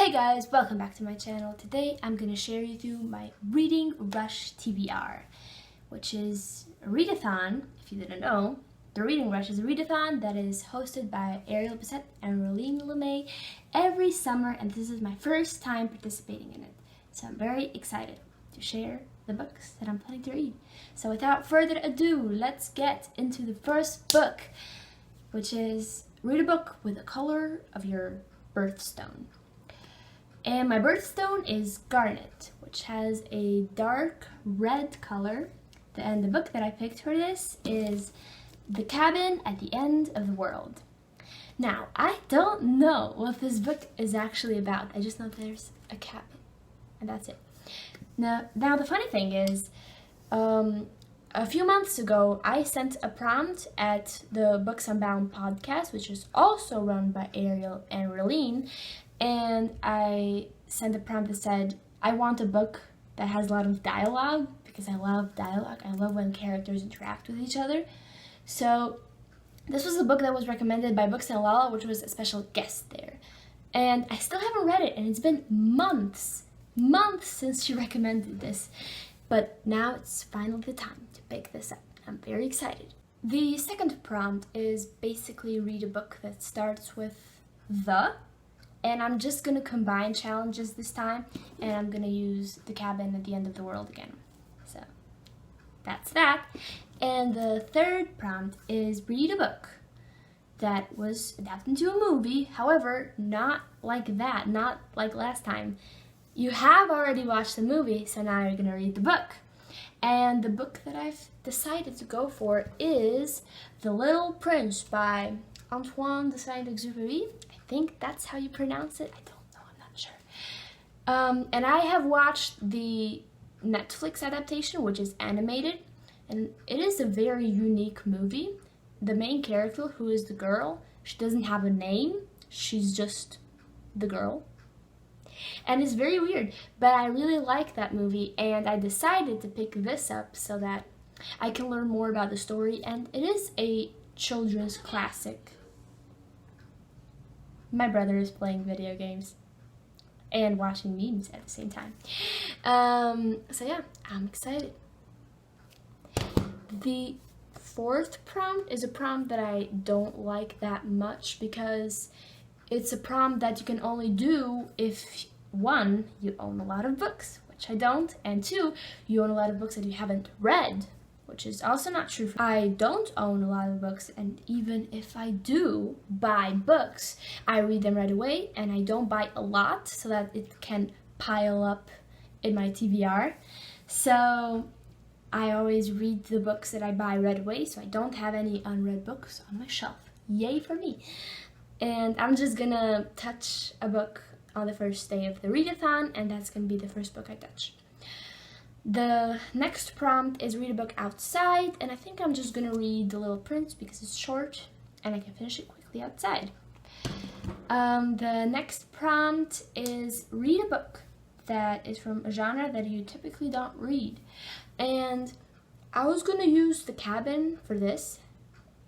Hey guys, welcome back to my channel. Today I'm going to share with you my Reading Rush TBR, which is a readathon. If you didn't know, the Reading Rush is a readathon that is hosted by Ariel Bissett and Rolene LeMay every summer, and this is my first time participating in it. So I'm very excited to share the books that I'm planning to read. So without further ado, let's get into the first book, which is read a book with the color of your birthstone. And my birthstone is garnet, which has a dark red color. And the book that I picked for this is The Cabin at the End of the World. Now, I don't know what this book is actually about. I just know there's a cabin, and that's it. Now the funny thing is, a few months ago, I sent a prompt at the Books Unbound podcast, which is also run by Ariel and Rolene, and I sent a prompt that said, I want a book that has a lot of dialogue, because I love dialogue. I love when characters interact with each other. So this was a book that was recommended by Books and Lala, which was a special guest there. And I still haven't read it, and it's been months since she recommended this. But now it's finally the time to pick this up. I'm very excited. The second prompt is basically read a book that starts with the, and I'm just gonna combine challenges this time, and I'm gonna use The Cabin at the End of the World again. So that's that. And the third prompt is read a book that was adapted into a movie, however, not like that, not like last time. You have already watched the movie, so now you're gonna read the book. And the book that I've decided to go for is The Little Prince by Antoine de Saint-Exupéry. I think that's how you pronounce it. I don't know, I'm not sure. And I have watched the Netflix adaptation, which is animated, and it is a very unique movie. The main character, who is the girl, she doesn't have a name. She's just the girl. And it's very weird, but I really like that movie, and I decided to pick this up so that I can learn more about the story, and it is a children's classic. My brother is playing video games and watching memes at the same time. So yeah, I'm excited. The fourth prompt is a prompt that I don't like that much because it's a prompt that you can only do if, one, you own a lot of books, which I don't, and two, you own a lot of books that you haven't read, which is also not true. I don't own a lot of books, and even if I do buy books, I read them right away, and I don't buy a lot so that it can pile up in my TBR. So I always read the books that I buy right away, so I don't have any unread books on my shelf. Yay for me. And I'm just gonna touch a book on the first day of the readathon, and that's gonna be the first book I touch. The next prompt is read a book outside, and I think I'm just gonna read The Little Prince because it's short and I can finish it quickly outside. The next prompt is read a book that is from a genre that you typically don't read. And I was gonna use The Cabin for this,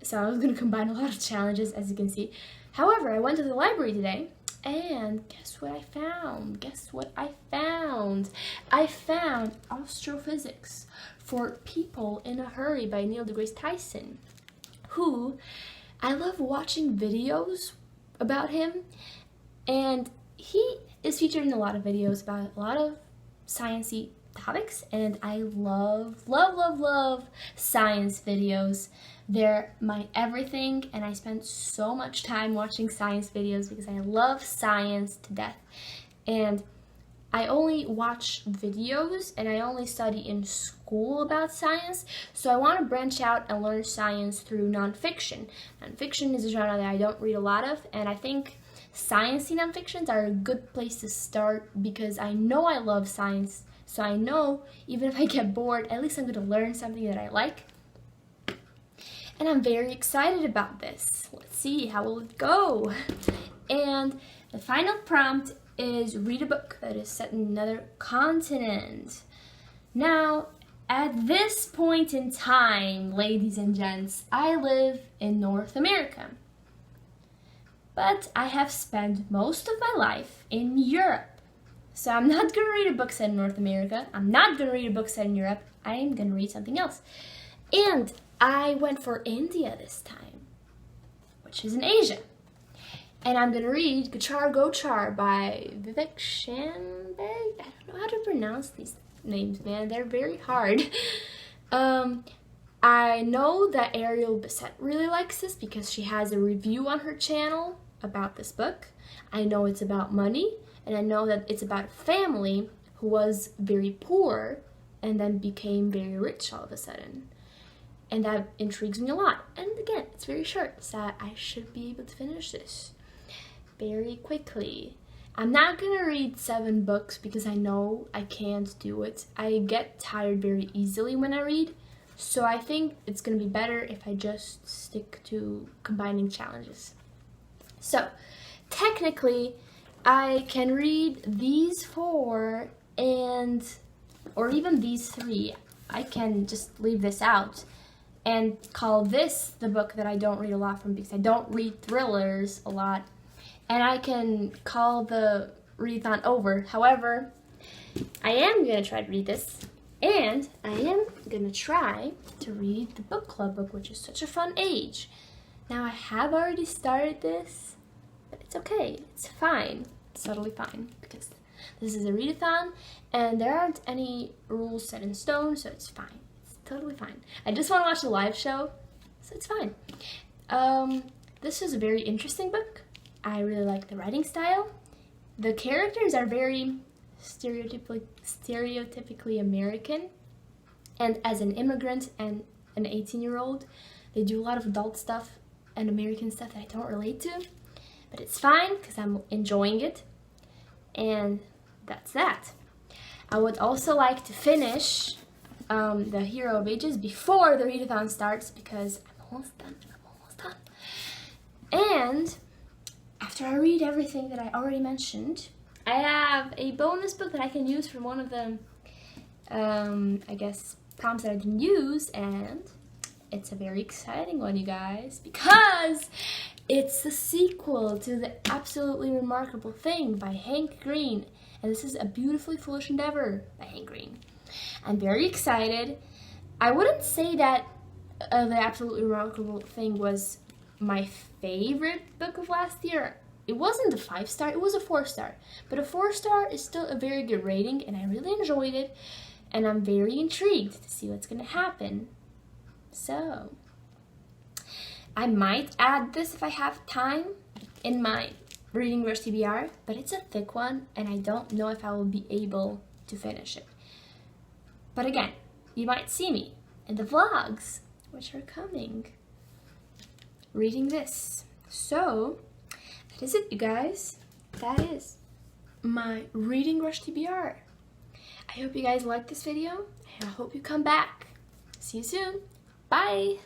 so I was gonna combine a lot of challenges, as you can see. However, I went to the library today, and guess what I found? I found Astrophysics for People in a Hurry by Neil deGrasse Tyson, who I love watching videos about him, and he is featured in a lot of videos about a lot of sciencey topics, and I love science videos. They're my everything, and I spend so much time watching science videos because I love science to death. And I only watch videos and I only study in school about science, so I want to branch out and learn science through nonfiction. Nonfiction is a genre that I don't read a lot of, and I think sciencey nonfictions are a good place to start because I know I love science, so I know even if I get bored, at least I'm going to learn something that I like. And I'm very excited about this. Let's see, how will it go? And the final prompt is read a book that is set in another continent. Now, at this point in time, ladies and gents, I live in North America. but I have spent most of my life in Europe. So I'm not going to read a book set in North America. I'm not going to read a book set in Europe. I'm going to read something else. And I went for India this time, which is in Asia. And I'm going to read Gachar Gochar by Vivek Shanbhag. I don't know how to pronounce these names, man. They're very hard. I know that Ariel Bissett really likes this because she has a review on her channel about this book. I know it's about money, and I know that it's about a family who was very poor and then became very rich all of a sudden. And that intrigues me a lot. And again, it's very short, so I should be able to finish this very quickly. I'm not gonna read 7 books because I know I can't do it. I get tired very easily when I read, so I think it's gonna be better if I just stick to combining challenges. So technically, I can read these 4 or even these 3. I can just leave this out and call this the book that I don't read a lot from because I don't read thrillers a lot. And I can call the readathon over. However, I am going to try to read this. And I am going to try to read the book club book, which is such a fun age. Now, I have already started this, but it's okay. It's fine. It's totally fine because this is a readathon and there aren't any rules set in stone, so it's fine. It's totally fine. I just want to watch the live show, so it's fine. This is a very interesting book. I really like the writing style. The characters are very stereotypically American, and as an immigrant and an 18-year-old, they do a lot of adult stuff and American stuff that I don't relate to, but it's fine because I'm enjoying it, and that's that. I would also like to finish The Hero of Ages before the readathon starts because I'm almost done. And after I read everything that I already mentioned, I have a bonus book that I can use from one of the, I guess, prompts that I didn't use, and it's a very exciting one, you guys, because it's the sequel to The Absolutely Remarkable Thing by Hank Green, and this is A Beautifully Foolish Endeavor by Hank Green. I'm very excited. I wouldn't say that The Absolutely Remarkable Thing was my favorite book of last year. It wasn't a 5-star, it was a 4-star. But a 4-star is still a very good rating, and I really enjoyed it. And I'm very intrigued to see what's going to happen. So, I might add this if I have time in my Reading Rush TBR, but it's a thick one, and I don't know if I will be able to finish it. But again, you might see me in the vlogs, which are coming, reading this. So, that is it, you guys. That is my Reading Rush TBR. I hope you guys liked this video, and I hope you come back. See you soon. Bye!